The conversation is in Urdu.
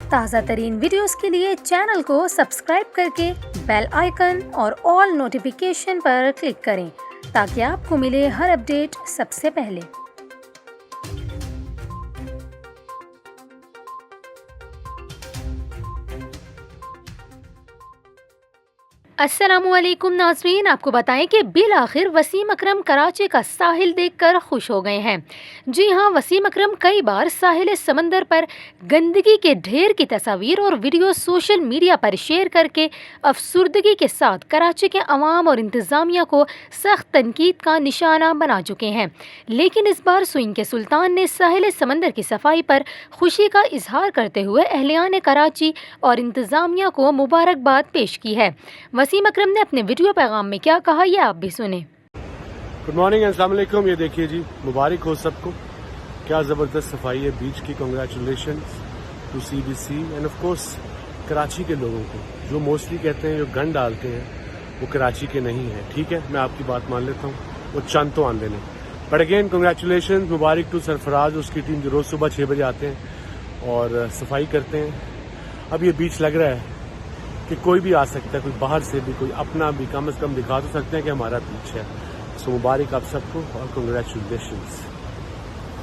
تازہ ترین ویڈیوز کے لیے چینل کو سبسکرائب کر کے بیل آئیکن اور آل نوٹیفیکیشن پر کلک کریں تاکہ آپ کو ملے ہر اپڈیٹ سب سے پہلے۔ السلام علیکم ناظرین، آپ کو بتائیں کہ بالآخر وسیم اکرم کراچی کا ساحل دیکھ کر خوش ہو گئے ہیں۔ جی ہاں، وسیم اکرم کئی بار ساحل سمندر پر گندگی کے ڈھیر کی تصاویر اور ویڈیو سوشل میڈیا پر شیئر کر کے افسردگی کے ساتھ کراچی کے عوام اور انتظامیہ کو سخت تنقید کا نشانہ بنا چکے ہیں، لیکن اس بار سوئنگ کے سلطان نے ساحل سمندر کی صفائی پر خوشی کا اظہار کرتے ہوئے اہلیان کراچی اور انتظامیہ کو مبارکباد پیش کی ہے۔ وسیم اکرم نے اپنے ویڈیو پیغام میں کیا کہا، یہ آپ بھی سنیں۔ گڈ مارننگ، السلام علیکم۔ یہ دیکھیے جی، مبارک ہو سب کو، کیا زبردست صفائی ہے بیچ کی۔ Congratulation to C B C and of course Karachi کے لوگوں کو، جو موسٹلی کہتے ہیں جو گن ڈالتے ہیں وہ کراچی کے نہیں ہیں۔ ٹھیک ہے، میں آپ کی بات مان لیتا ہوں، وہ چند تو آندے نہیں، بٹ اگین کنگریچولیشن، مبارک ٹو سرفراز، اس کی ٹیم جو روز صبح 6 بجے آتے ہیں اور صفائی کرتے ہیں۔ اب یہ بیچ لگ رہا ہے کہ کوئی بھی آ سکتا ہے، کوئی باہر سے بھی، کوئی اپنا بھی، کم از کم دکھا تو سکتے ہیں کہ ہمارا بیچ ہے۔ سو مبارک آپ سب کو اور کنگریچولیشنز۔